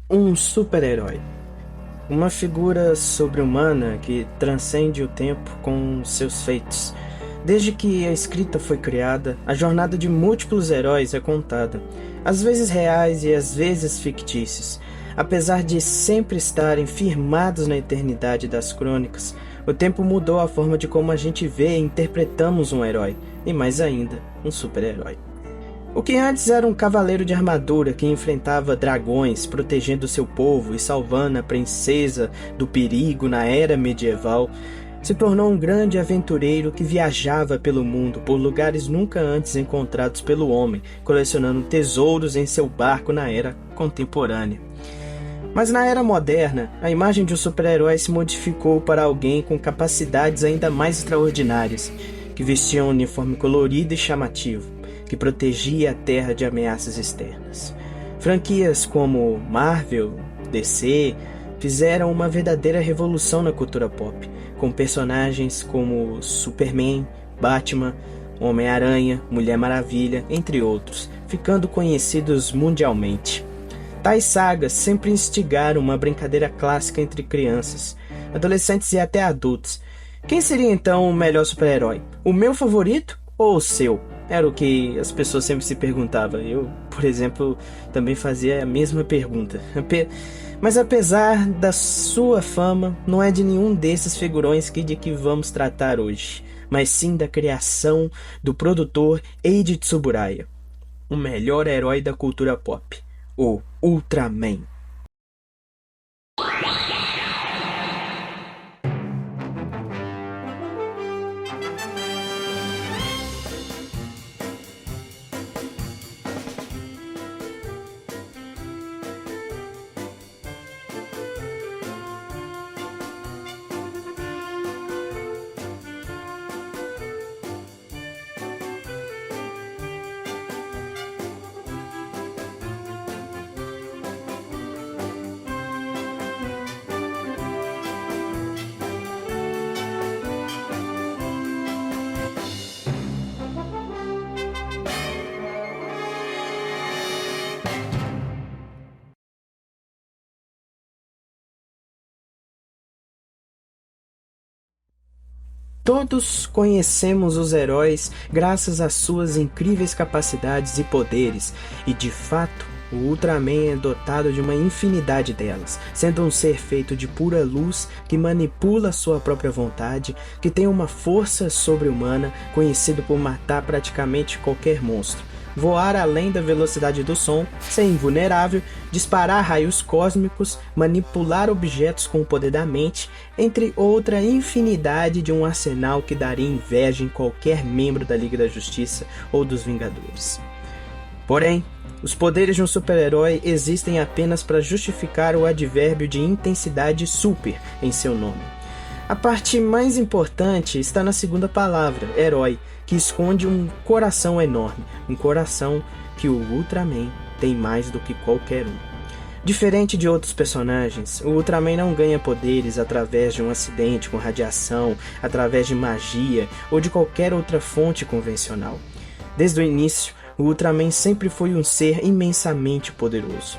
Um super-herói. Uma figura sobre-humana que transcende o tempo com seus feitos. Desde que a escrita foi criada, a jornada de múltiplos heróis é contada, às vezes reais e às vezes fictícios. Apesar de sempre estarem firmados na eternidade das crônicas, o tempo mudou a forma de como a gente vê e interpretamos um herói, e mais ainda, um super-herói. O que antes era um cavaleiro de armadura que enfrentava dragões, protegendo seu povo e salvando a princesa do perigo na era medieval, se tornou um grande aventureiro que viajava pelo mundo por lugares nunca antes encontrados pelo homem, colecionando tesouros em seu barco na era contemporânea. Mas na era moderna, a imagem de um super-herói se modificou para alguém com capacidades ainda mais extraordinárias, que vestia um uniforme colorido e chamativo, que protegia a Terra de ameaças externas. Franquias como Marvel, DC, fizeram uma verdadeira revolução na cultura pop, com personagens como Superman, Batman, Homem-Aranha, Mulher Maravilha, entre outros, ficando conhecidos mundialmente. Tais sagas sempre instigaram uma brincadeira clássica entre crianças, adolescentes e até adultos. Quem seria então o melhor super-herói? O meu favorito ou o seu? Era o que as pessoas sempre se perguntavam. Eu, por exemplo, também fazia a mesma pergunta. Mas apesar da sua fama, não é de nenhum desses figurões de que vamos tratar hoje, mas sim da criação do produtor Eiji Tsuburaya, o melhor herói da cultura pop, o Ultraman. Todos conhecemos os heróis graças às suas incríveis capacidades e poderes, e de fato, o Ultraman é dotado de uma infinidade delas, sendo um ser feito de pura luz que manipula sua própria vontade, que tem uma força sobre-humana, conhecido por matar praticamente qualquer monstro, voar além da velocidade do som, ser invulnerável, disparar raios cósmicos, manipular objetos com o poder da mente, entre outra infinidade de um arsenal que daria inveja em qualquer membro da Liga da Justiça ou dos Vingadores. Porém, os poderes de um super-herói existem apenas para justificar o advérbio de intensidade super em seu nome. A parte mais importante está na segunda palavra, herói, que esconde um coração enorme, um coração que o Ultraman tem mais do que qualquer um. Diferente de outros personagens, o Ultraman não ganha poderes através de um acidente com radiação, através de magia ou de qualquer outra fonte convencional. Desde o início, o Ultraman sempre foi um ser imensamente poderoso.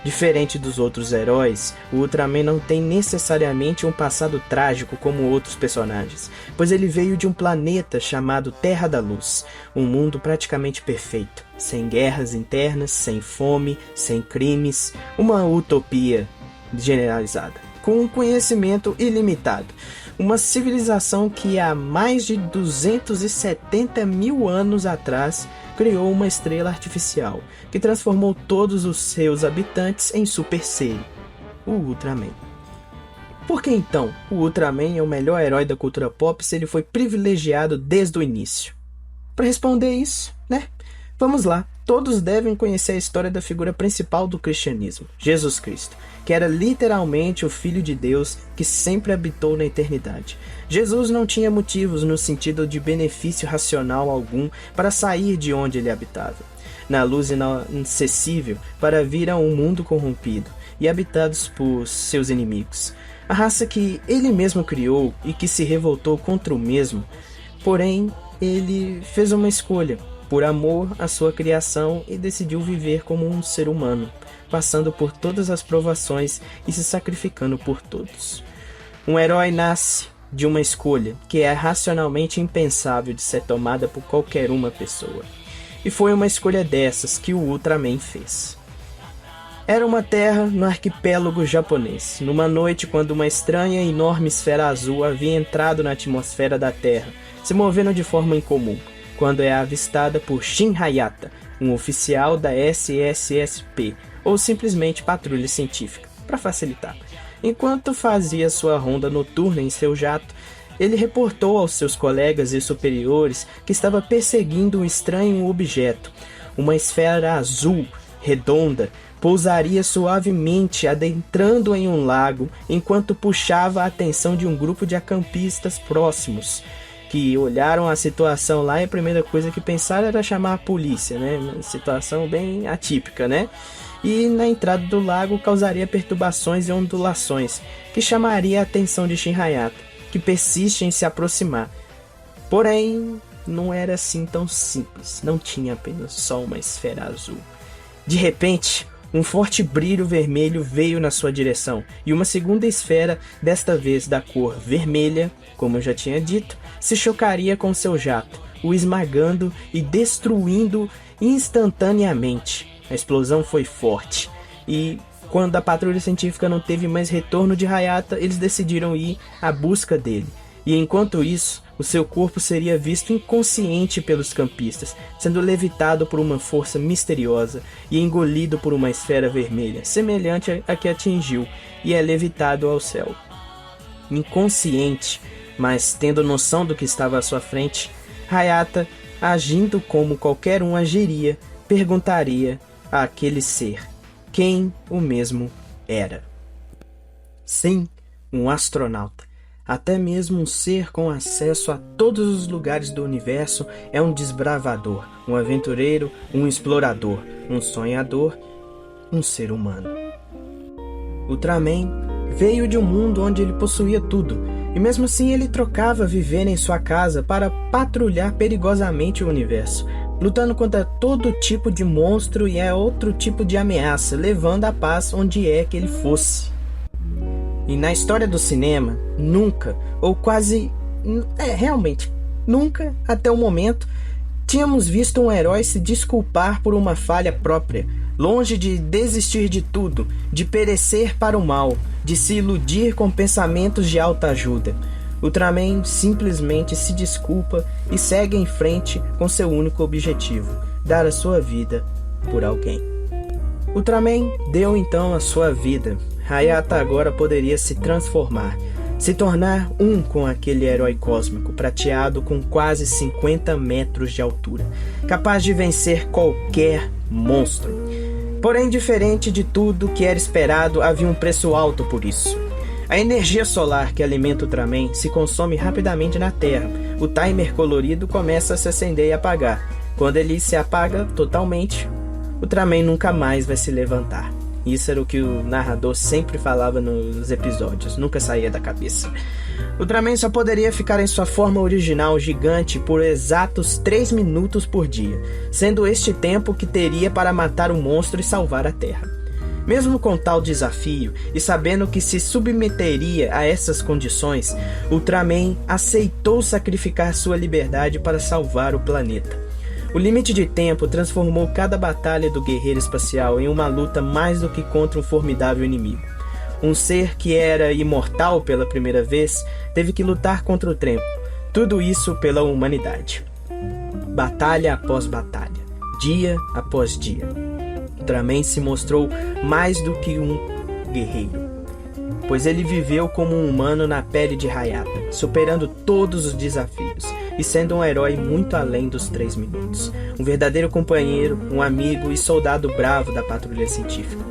Diferente dos outros heróis, o Ultraman não tem necessariamente um passado trágico como outros personagens, pois ele veio de um planeta chamado Terra da Luz, um mundo praticamente perfeito, sem guerras internas, sem fome, sem crimes, uma utopia generalizada, com um conhecimento ilimitado, uma civilização que há mais de 270 mil anos atrás criou uma estrela artificial, que transformou todos os seus habitantes em super seres, o Ultraman. Por que então o Ultraman é o melhor herói da cultura pop se ele foi privilegiado desde o início? Para responder isso, vamos lá. Todos devem conhecer a história da figura principal do cristianismo, Jesus Cristo, que era literalmente o Filho de Deus que sempre habitou na eternidade. Jesus não tinha motivos no sentido de benefício racional algum para sair de onde ele habitava, na luz inacessível para vir a um mundo corrompido e habitados por seus inimigos, a raça que ele mesmo criou e que se revoltou contra o mesmo. Porém, ele fez uma escolha por amor à sua criação e decidiu viver como um ser humano, passando por todas as provações e se sacrificando por todos. Um herói nasce de uma escolha que é racionalmente impensável de ser tomada por qualquer uma pessoa. E foi uma escolha dessas que o Ultraman fez. Era uma terra no arquipélago japonês, numa noite quando uma estranha e enorme esfera azul havia entrado na atmosfera da Terra, se movendo de forma incomum, quando é avistada por Shin Hayata, um oficial da SSSP, ou simplesmente Patrulha Científica, para facilitar. Enquanto fazia sua ronda noturna em seu jato, ele reportou aos seus colegas e superiores que estava perseguindo um estranho objeto. Uma esfera azul, redonda, pousaria suavemente adentrando em um lago enquanto puxava a atenção de um grupo de acampistas próximos, que olharam a situação lá e a primeira coisa que pensaram era chamar a polícia, né? Uma situação bem atípica, né? E na entrada do lago causaria perturbações e ondulações, que chamaria a atenção de Shin Hayata, que persiste em se aproximar. Porém, não era assim tão simples, não tinha apenas só uma esfera azul. De repente, um forte brilho vermelho veio na sua direção, e uma segunda esfera, desta vez da cor vermelha, como eu já tinha dito, se chocaria com seu jato, o esmagando e destruindo instantaneamente. A explosão foi forte, e quando a patrulha científica não teve mais retorno de Hayata, eles decidiram ir à busca dele. E enquanto isso, o seu corpo seria visto inconsciente pelos campistas, sendo levitado por uma força misteriosa e engolido por uma esfera vermelha, semelhante à que atingiu, e é levitado ao céu. Inconsciente, mas tendo noção do que estava à sua frente, Hayata, agindo como qualquer um agiria, perguntaria àquele ser quem o mesmo era. Sim, um astronauta. Até mesmo um ser com acesso a todos os lugares do universo é um desbravador, um aventureiro, um explorador, um sonhador, um ser humano. Ultraman veio de um mundo onde ele possuía tudo, e mesmo assim ele trocava viver em sua casa para patrulhar perigosamente o universo, lutando contra todo tipo de monstro e outro tipo de ameaça, levando a paz onde é que ele fosse. E na história do cinema, nunca, ou quase, realmente, nunca, até o momento, tínhamos visto um herói se desculpar por uma falha própria, longe de desistir de tudo, de perecer para o mal, de se iludir com pensamentos de autoajuda. Ultraman simplesmente se desculpa e segue em frente com seu único objetivo, dar a sua vida por alguém. Ultraman deu então a sua vida. Hayata agora poderia se transformar, se tornar um com aquele herói cósmico prateado com quase 50 metros de altura, capaz de vencer qualquer monstro. Porém, diferente de tudo que era esperado, havia um preço alto por isso. A energia solar que alimenta Ultraman se consome rapidamente na Terra. O timer colorido começa a se acender e apagar. Quando ele se apaga totalmente, Ultraman nunca mais vai se levantar. Isso era o que o narrador sempre falava nos episódios, nunca saía da cabeça. Ultraman só poderia ficar em sua forma original gigante por exatos 3 minutos por dia, sendo este tempo que teria para matar o monstro e salvar a Terra. Mesmo com tal desafio, e sabendo que se submeteria a essas condições, Ultraman aceitou sacrificar sua liberdade para salvar o planeta. O limite de tempo transformou cada batalha do guerreiro espacial em uma luta mais do que contra um formidável inimigo. Um ser que era imortal pela primeira vez teve que lutar contra o tempo. Tudo isso pela humanidade. Batalha após batalha, dia após dia. Ultraman se mostrou mais do que um guerreiro, pois ele viveu como um humano na pele de Hayata, superando todos os desafios e sendo um herói muito além dos 3 minutos. Um verdadeiro companheiro, um amigo e soldado bravo da patrulha científica.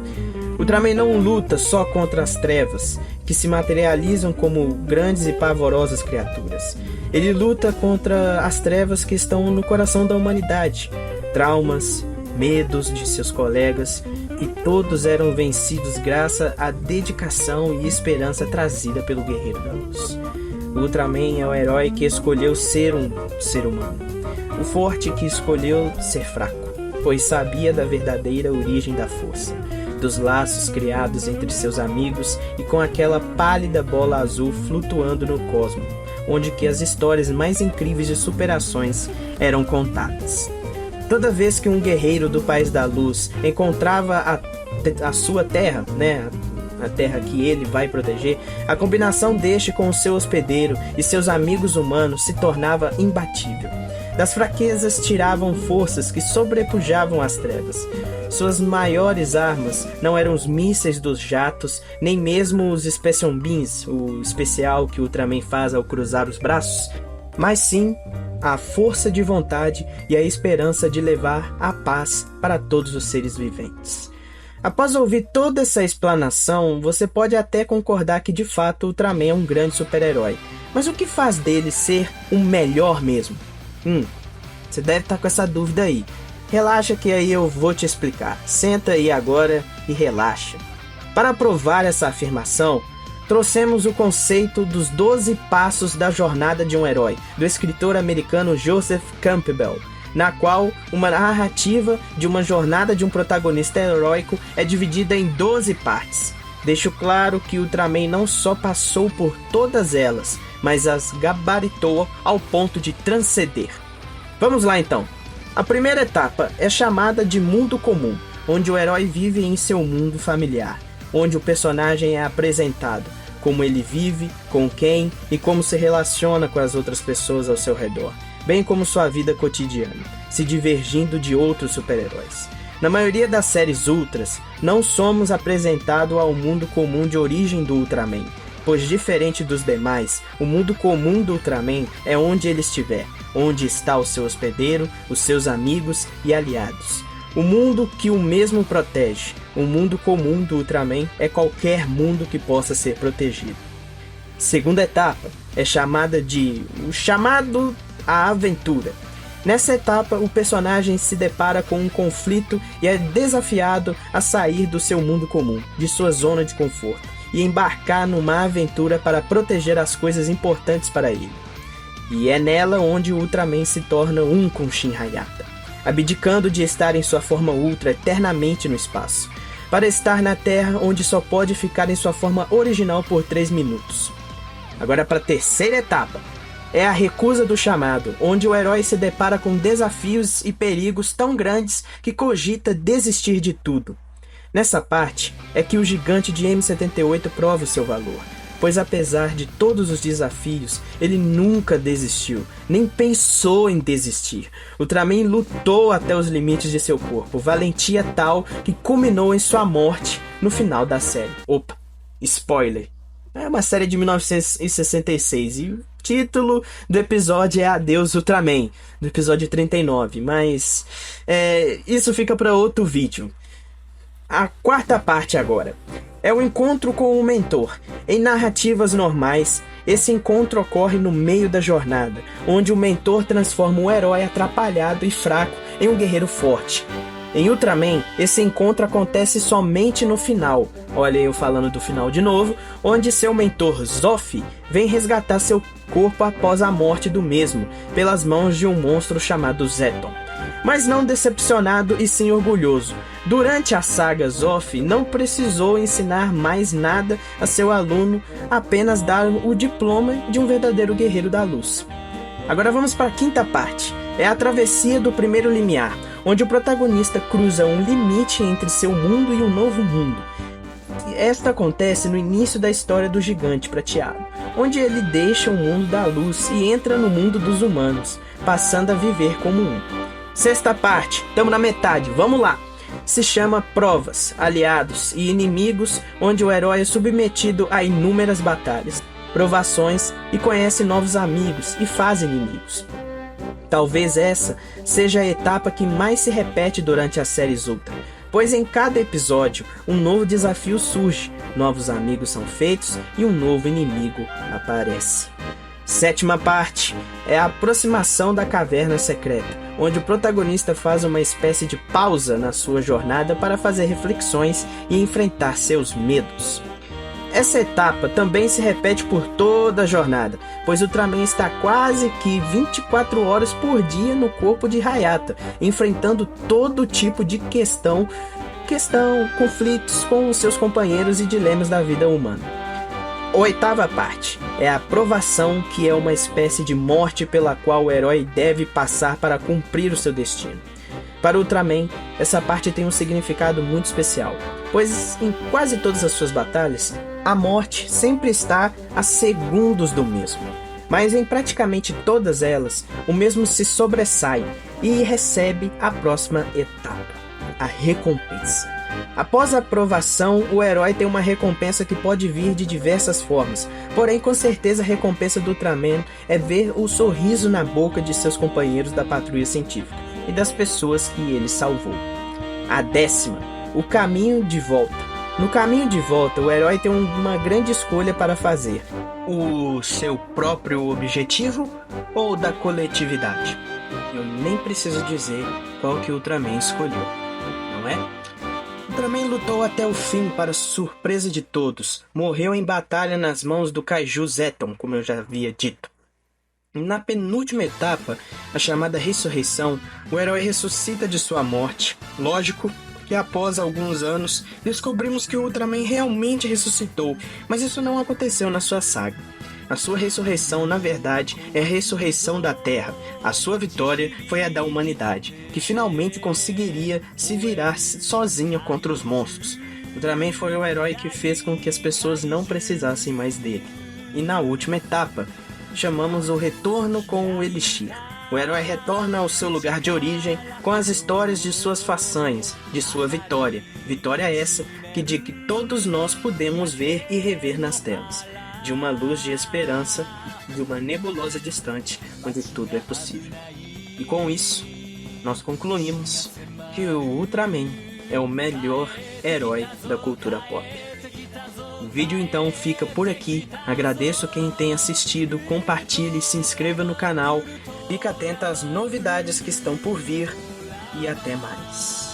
Ultraman não luta só contra as trevas, que se materializam como grandes e pavorosas criaturas. Ele luta contra as trevas que estão no coração da humanidade. Traumas, medos de seus colegas, e todos eram vencidos graças à dedicação e esperança trazida pelo Guerreiro da Luz. O Ultraman é o herói que escolheu ser um ser humano, o forte que escolheu ser fraco, pois sabia da verdadeira origem da força, dos laços criados entre seus amigos e com aquela pálida bola azul flutuando no cosmo, onde que as histórias mais incríveis de superações eram contadas. Toda vez que um guerreiro do País da Luz encontrava a sua terra, a terra que ele vai proteger, a combinação deste com o seu hospedeiro e seus amigos humanos se tornava imbatível. Das fraquezas tiravam forças que sobrepujavam as trevas. Suas maiores armas não eram os mísseis dos jatos, nem mesmo os Special Beams, o especial que o Ultraman faz ao cruzar os braços, mas sim a força de vontade e a esperança de levar a paz para todos os seres viventes. Após ouvir toda essa explanação, você pode até concordar que de fato o Ultraman é um grande super-herói. Mas o que faz dele ser o melhor mesmo? Você deve estar com essa dúvida aí. Relaxa que aí eu vou te explicar. Senta aí agora e relaxa. Para provar essa afirmação, trouxemos o conceito dos 12 passos da jornada de um herói, do escritor americano Joseph Campbell, na qual uma narrativa de uma jornada de um protagonista heróico é dividida em 12 partes. Deixo claro que o Ultraman não só passou por todas elas, mas as gabaritou ao ponto de transcender. Vamos lá então. A primeira etapa é chamada de mundo comum, onde o herói vive em seu mundo familiar, onde o personagem é apresentado, como ele vive, com quem e como se relaciona com as outras pessoas ao seu redor, bem como sua vida cotidiana, se divergindo de outros super-heróis. Na maioria das séries Ultras, não somos apresentados ao mundo comum de origem do Ultraman, pois diferente dos demais, o mundo comum do Ultraman é onde ele estiver, onde está o seu hospedeiro, os seus amigos e aliados. O mundo que o mesmo protege, o mundo comum do Ultraman é qualquer mundo que possa ser protegido. Segunda etapa é chamada de o chamado à aventura. Nessa etapa, o personagem se depara com um conflito e é desafiado a sair do seu mundo comum, de sua zona de conforto, e embarcar numa aventura para proteger as coisas importantes para ele. E é nela onde o Ultraman se torna um com Shin Hayata, abdicando de estar em sua forma Ultra eternamente no espaço, para estar na Terra onde só pode ficar em sua forma original por 3 minutos. Agora para a terceira etapa. É a recusa do chamado, onde o herói se depara com desafios e perigos tão grandes que cogita desistir de tudo. Nessa parte é que o gigante de M78 prova o seu valor, pois apesar de todos os desafios, ele nunca desistiu, nem pensou em desistir. O Ultraman lutou até os limites de seu corpo, valentia tal que culminou em sua morte no final da série. Opa, spoiler! É uma série de 1966 e o título do episódio é Adeus Ultraman, do episódio 39, mas isso fica para outro vídeo. A quarta parte agora é o encontro com o mentor. Em narrativas normais, esse encontro ocorre no meio da jornada, onde o mentor transforma um herói atrapalhado e fraco em um guerreiro forte. Em Ultraman, esse encontro acontece somente no final, olha eu falando do final de novo, onde seu mentor Zoff vem resgatar seu corpo após a morte do mesmo, pelas mãos de um monstro chamado Zeton. Mas não decepcionado e sim orgulhoso, durante a saga Zoff não precisou ensinar mais nada a seu aluno, apenas dar o diploma de um verdadeiro guerreiro da luz. Agora vamos para a quinta parte, é a travessia do primeiro limiar, onde o protagonista cruza um limite entre seu mundo e um novo mundo. Esta acontece no início da história do Gigante Prateado, onde ele deixa o mundo da luz e entra no mundo dos humanos, passando a viver como um. Sexta parte, estamos na metade, vamos lá! Se chama Provas, Aliados e Inimigos, onde o herói é submetido a inúmeras batalhas, provações e conhece novos amigos e faz inimigos. Talvez essa seja a etapa que mais se repete durante as séries Ultra, pois em cada episódio um novo desafio surge, novos amigos são feitos e um novo inimigo aparece. Sétima parte é a aproximação da caverna secreta, onde o protagonista faz uma espécie de pausa na sua jornada para fazer reflexões e enfrentar seus medos. Essa etapa também se repete por toda a jornada, pois o Ultraman está quase que 24 horas por dia no corpo de Hayata, enfrentando todo tipo de questão questão, conflitos com os seus companheiros e dilemas da vida humana. A oitava parte é a provação, que é uma espécie de morte pela qual o herói deve passar para cumprir o seu destino. Para o Ultraman, essa parte tem um significado muito especial, pois em quase todas as suas batalhas, a morte sempre está a segundos do mesmo. Mas em praticamente todas elas, o mesmo se sobressai e recebe a próxima etapa, a recompensa. Após a aprovação, o herói tem uma recompensa que pode vir de diversas formas, porém com certeza a recompensa do Ultraman é ver o sorriso na boca de seus companheiros da patrulha científica e das pessoas que ele salvou. A 10ª, o caminho de volta. No caminho de volta, o herói tem uma grande escolha para fazer: o seu próprio objetivo ou da coletividade? Eu nem preciso dizer qual que o Ultraman escolheu, não é? O Ultraman lutou até o fim para surpresa de todos. Morreu em batalha nas mãos do Kaiju Zeton, como eu já havia dito. Na penúltima etapa, a chamada ressurreição, o herói ressuscita de sua morte. Lógico que após alguns anos, descobrimos que o Ultraman realmente ressuscitou, mas isso não aconteceu na sua saga. A sua ressurreição, na verdade, é a ressurreição da Terra. A sua vitória foi a da humanidade, que finalmente conseguiria se virar sozinha contra os monstros. Ultraman foi o herói que fez com que as pessoas não precisassem mais dele. E na última etapa, chamamos o retorno com o Elixir. O herói retorna ao seu lugar de origem com as histórias de suas façanhas, de sua vitória. Vitória essa de que todos nós podemos ver e rever nas telas. De uma luz de esperança, de uma nebulosa distante, onde tudo é possível. E com isso, nós concluímos que o Ultraman é o melhor herói da cultura pop. O vídeo então fica por aqui. Agradeço quem tem assistido, compartilhe, se inscreva no canal, fique atento às novidades que estão por vir e até mais.